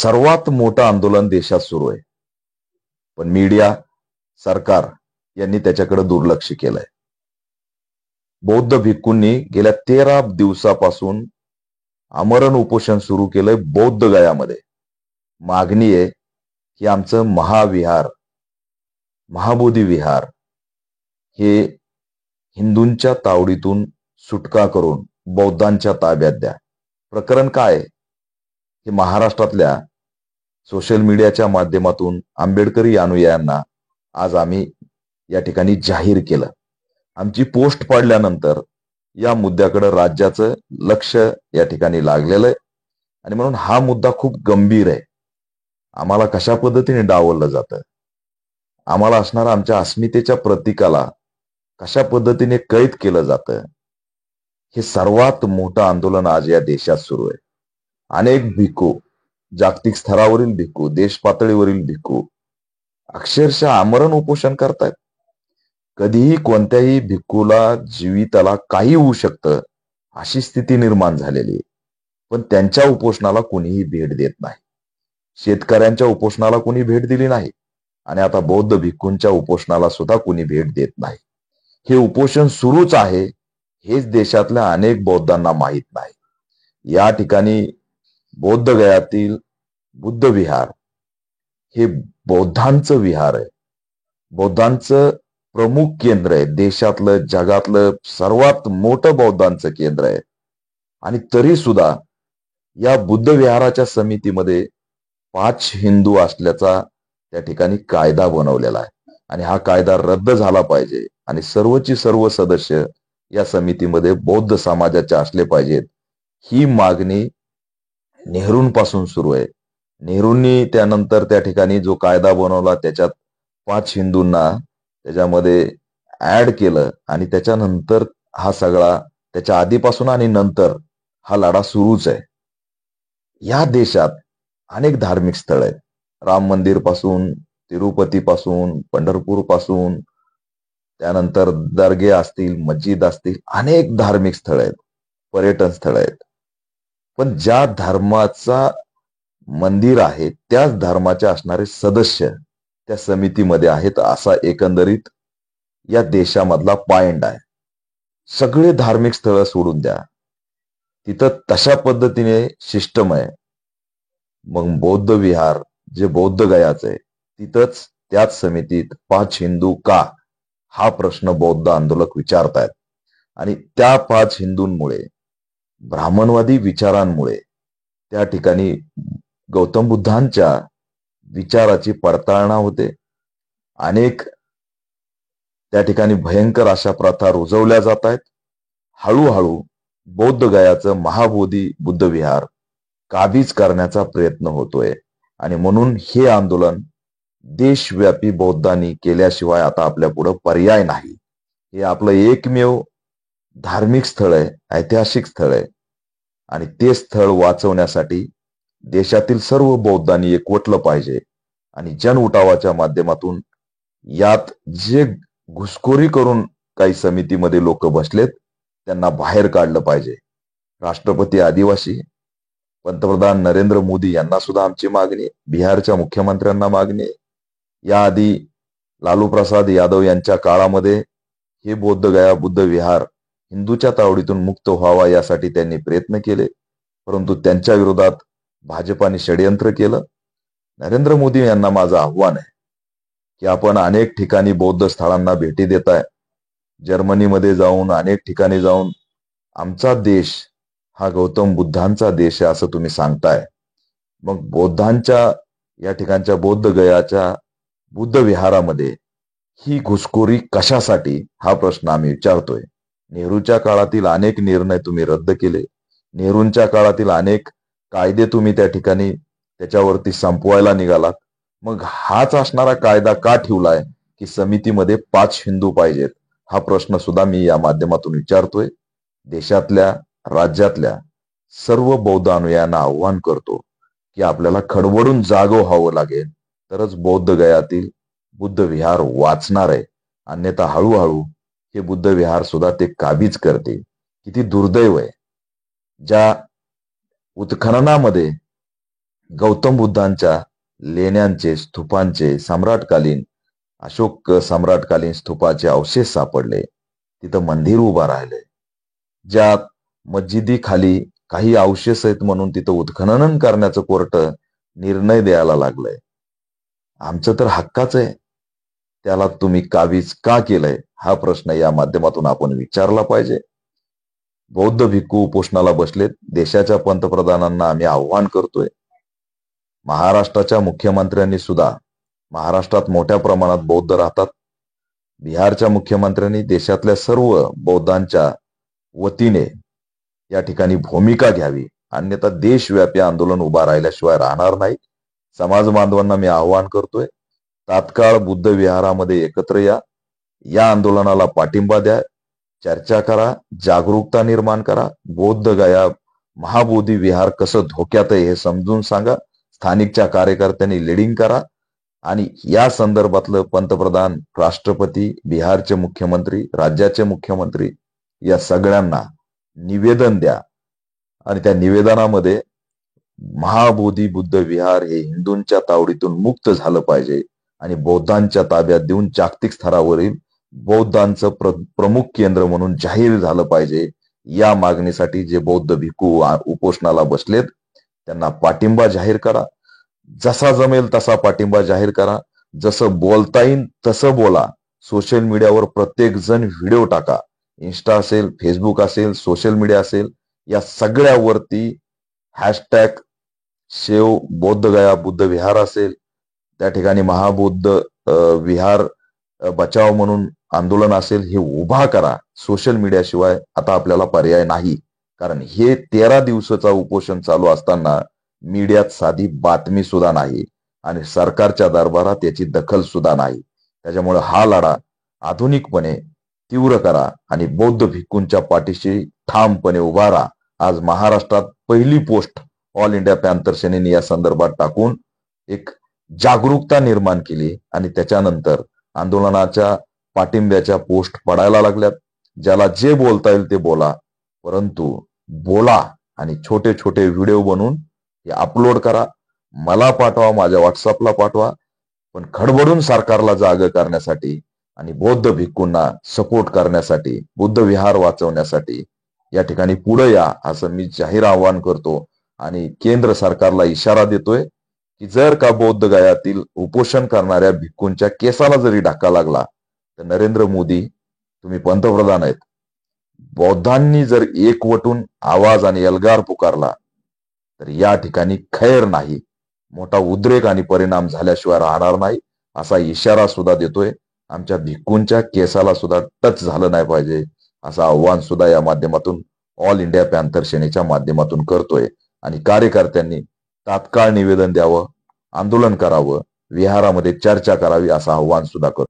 सर्वात मोठं आंदोलन देशात सुरू आहे, पण मीडिया, सरकार यांनी त्याच्याकडे दुर्लक्ष केलंय. बौद्ध भिक्खूंनी गेल्या 13 दिवसापासून आमरण उपोषण सुरू केलंय बौद्ध गयामध्ये. मागणी आहे की आमचं महाविहार, महाबोधी विहार हे हिंदूंच्या तावडीतून सुटका करून बौद्धांच्या ताब्यात द्या. प्रकरण काय आहे हे महाराष्ट्रातल्या सोशल मीडियाच्या माध्यमातून आंबेडकरी अनुयायांना आज आम्ही या ठिकाणी जाहीर केलं. आमची पोस्ट पाडल्यानंतर या मुद्द्याकडे राज्याचं लक्ष या ठिकाणी लागलेलं आहे आणि म्हणून हा मुद्दा खूप गंभीर आहे. आम्हाला कशा पद्धतीने डावललं जातं, आम्हाला असणाऱ्या आमच्या अस्मितेच्या प्रतीकाला कशा पद्धतीने कैद केलं जातं, हे सर्वात मोठं आंदोलन आज या देशात सुरू आहे. अनेक भिक्खू, जागतिक स्तरावरील भिक्खू, देश पातळीवरील भिक्खू अक्षरशः आमरण उपोषण करतायत. कधीही कोणत्याही भिक्खूला जीविताला काही होऊ शकतं अशी स्थिती निर्माण झालेली आहे, पण त्यांच्या उपोषणाला कोणीही भेट देत नाही. शेतकऱ्यांच्या उपोषणाला कोणी भेट दिली नाही आणि आता बौद्ध भिक्खूंच्या उपोषणाला सुद्धा कोणी भेट देत नाही. हे उपोषण सुरूच आहे हेच देशातल्या अनेक बौद्धांना माहीत नाही. या ठिकाणी बौद्ध गयातील बुद्ध विहार हे बौद्धांचं विहार आहे, बौद्धांचं प्रमुख केंद्र आहे, देशातलं जगातलं सर्वात मोठं बौद्धांचं केंद्र आहे. आणि तरी सुद्धा या बुद्ध विहाराच्या समितीमध्ये 5 हिंदू असल्याचा त्या ठिकाणी कायदा बनवलेला आहे आणि हा कायदा रद्द झाला पाहिजे आणि सर्वची सर्व सदस्य या समितीमध्ये बौद्ध समाजाचे असले पाहिजेत. ही मागणी नेहरूंपासून सुरू आहे. नेहरूंनी त्यानंतर त्या ठिकाणी जो कायदा बनवला त्याच्यात 5 हिंदूंना त्याच्यामध्ये ऍड केलं आणि त्याच्यानंतर हा सगळा, त्याच्या आधीपासून आणि नंतर हा लढा सुरूच आहे. या देशात अनेक धार्मिक स्थळ आहेत, राम मंदिर पासून, तिरुपती पासून, पंढरपूर पासून, त्यानंतर दर्गे असतील, मस्जिद असतील, अनेक धार्मिक स्थळ आहेत, पर्यटन स्थळ आहेत. पण ज्या धर्माचा मंदिर आहे त्याच धर्माचे असणारे सदस्य त्या समितीमध्ये आहेत असा एकंदरीत या देशामधला पॉइंट आहे. सगळे धार्मिक स्थळ सोडून द्या, तिथं तशा पद्धतीने सिस्टम आहे. मग बौद्ध विहार जे बौद्ध गयाचं आहे तिथंच त्याच समितीत 5 हिंदू का, हा प्रश्न बौद्ध आंदोलक विचारतायत. आणि त्या 5 हिंदूंमुळे, ब्राह्मणवादी विचारांमुळे त्या ठिकाणी गौतम बुद्धांच्या विचाराची पडताळणा होते. अनेक त्या ठिकाणी भयंकर अशा प्रथा रुजवल्या जात आहेत. हळूहळू बौद्ध गयाचं महाबोधी बुद्ध विहार काबीज करण्याचा प्रयत्न होतोय आणि म्हणून हे आंदोलन देशव्यापी बौद्धांनी केल्याशिवाय आता आपल्या पुढे पर्याय नाही. हे आपलं एकमेव धार्मिक स्थळ आहे, ऐतिहासिक स्थळ आहे आणि ते स्थळ वाचवण्यासाठी देशातील सर्व बौद्धांनी एकवटलं पाहिजे आणि जन उठावाच्या माध्यमातून यात जे घुसखोरी करून काही समितीमध्ये लोक बसलेत त्यांना बाहेर काढलं पाहिजे. राष्ट्रपती आदिवासी, पंतप्रधान नरेंद्र मोदी यांना सुद्धा आमची मागणी आहे, बिहारच्या मुख्यमंत्र्यांना मागणी आहे. याआधी लालू प्रसाद यादव यांच्या काळामध्ये हे बौद्ध गया बुद्ध विहार हिंदूच्या तावडीतून मुक्त व्हावा यासाठी त्यांनी प्रयत्न केले, परंतु त्यांच्या विरोधात भाजपाने षडयंत्र केलं. नरेंद्र मोदी यांना माझं आव्हान आहे की आपण अनेक ठिकाणी बौद्ध स्थळांना भेटी देताय, जर्मनीमध्ये जाऊन, अनेक ठिकाणी जाऊन आमचा देश हा गौतम बुद्धांचा देश आहे असं तुम्ही सांगताय. मग बौद्धांच्या या ठिकाणच्या बौद्ध गयाच्या बुद्ध विहारामध्ये ही घुसखोरी कशासाठी, हा प्रश्न आम्ही विचारतोय. नेहरूच्या काळातील अनेक निर्णय तुम्ही रद्द केले, नेहरूंच्या काळातील अनेक कायदे तुम्ही त्या ठिकाणी त्याच्यावरती संपवायला निघालात. मग हाच असणारा कायदा का ठेवलाय की समितीमध्ये 5 हिंदू पाहिजेत, हा प्रश्न सुद्धा मी या माध्यमातून विचारतोय. देशातल्या, राज्यातल्या सर्व बौद्ध अनुयायांना आव्हान करतो की आपल्याला खडबडून जागं व्हावं लागेल तरच बौद्ध गयातील बुद्ध विहार वाचणार आहे, अन्यथा हळूहळू हे बुद्ध विहार सुद्धा ते काबीज करते. किती दुर्दैव आहे, ज्या उत्खननामध्ये गौतम बुद्धांच्या लेण्यांचे, स्तूपांचे, सम्राटकालीन अशोक सम्राटकालीन स्तूपाचे अवशेष सापडले. तिथं मंदिर उभा राहिले. ज्या मस्जिदीखाली काही अवशेष आहेत म्हणून तिथं उत्खनन करण्याचं कोर्ट निर्णय द्यायला लागलंय. आमचं तर हक्काच आहे. त्याला तुम्ही काबीज का केलंय हा प्रश्न या माध्यमातून आपण विचारला पाहिजे. बौद्ध भिक्खू उपोषणाला बसलेत. देशाच्या पंतप्रधानांना आम्ही आव्हान करतोय. महाराष्ट्राच्या मुख्यमंत्र्यांनी सुद्धा, महाराष्ट्रात मोठ्या प्रमाणात बौद्ध राहतात, बिहारच्या मुख्यमंत्र्यांनी देशातल्या सर्व बौद्धांच्या वतीने या ठिकाणी भूमिका घ्यावी. अन्यथा देशव्यापी आंदोलन उभा राहिल्याशिवाय राहणार नाही. समाज बांधवांना मी आवाहन करतोय, तात्काळ बुद्ध विहारामध्ये एकत्र या. या आंदोलनाला पाठिंबा द्या, चर्चा करा, जागरूकता निर्माण करा. बौद्ध गया महाबोधी विहार कसं धोक्यात आहे हे समजून सांगा. स्थानिकच्या कार्यकर्त्यांनी लीडिंग करा आणि या संदर्भातलं पंतप्रधान, राष्ट्रपती, बिहारचे मुख्यमंत्री, राज्याचे मुख्यमंत्री या सगळ्यांना निवेदन द्या आणि त्या निवेदनामध्ये महाबोधी बुद्ध विहार हे हिंदूंच्या तावडीतून मुक्त झालं पाहिजे आणि बौद्धांच्या ताब्यात देऊन जागतिक स्तरावरील बौद्धांचं प्रमुख केंद्र म्हणून जाहीर झालं पाहिजे. या मागणीसाठी जे बौद्ध भिक्खू उपोषणाला बसलेत त्यांना पाठिंबा जाहीर करा. जसा जमेल तसा पाठिंबा जाहीर करा. जसं बोलता येईल तसं बोला. सोशल मीडियावर प्रत्येक जण व्हिडिओ टाका. इन्स्टा असेल, फेसबुक असेल, सोशल मीडिया असेल, या सगळ्यावरती हॅशटॅग शेव बौद्ध गया बुद्ध विहार असेल, त्या ठिकाणी महाबौद्ध विहार बचाव म्हणून आंदोलन असेल, हे उभा करा. सोशल मीडियाशिवाय आता आपल्याला पर्याय नाही. कारण हे 13 दिवसाचा उपोषण चालू असताना मीडियात साधी बातमी सुद्धा नाही आणि सरकारच्या दरबारात याची दखल सुद्धा नाही. त्याच्यामुळे हा लढा आधुनिकपणे तीव्र करा आणि बौद्ध भिक्खूंच्या पाठीशी ठामपणे उभा राहा. आज महाराष्ट्रात पहिली पोस्ट ऑल इंडिया पॅन्थर सेनेने या संदर्भात टाकून एक जागरूकता निर्माण केली आणि त्याच्यानंतर आंदोलनाच्या पाठिंब्याच्या पोस्ट पडायला लागल्यात. ज्याला जे बोलता येईल ते बोला, परंतु बोला आणि छोटे छोटे व्हिडिओ बनवून हे अपलोड करा. मला पाठवा, माझ्या व्हॉट्सअपला पाठवा. पण खडबडून सरकारला जाग करण्यासाठी आणि बौद्ध भिक्खूंना सपोर्ट करण्यासाठी, बुद्ध विहार वाचवण्यासाठी या ठिकाणी पुढे या, असं मी जाहीर आवाहन करतो. आणि केंद्र सरकारला इशारा देतोय की जर का बौद्ध गयातील उपोषण करणाऱ्या भिक्खूंच्या केसाला जरी धक्का लागला तर नरेंद्र मोदी, तुम्ही पंतप्रधान आहेत, बौद्धांनी जर एकवटून आवाज आणि एल्गार पुकारला तर या ठिकाणी खैर नाही, मोठा उद्रेक आणि परिणाम झाल्याशिवाय राहणार नाही, असा इशारा सुद्धा देतोय. आमच्या भिक्खूंच्या केसाला सुद्धा टच झालं नाही पाहिजे असं आव्हान सुद्धा या माध्यमातून ऑल इंडिया पॅन्थर सेनेच्या माध्यमातून करतोय. आणि कार्यकर्त्यांनी तात्काळ निवेदन द्यावं, आंदोलन करावं, विहारामध्ये चर्चा करावी असं आव्हान सुद्धा करतो.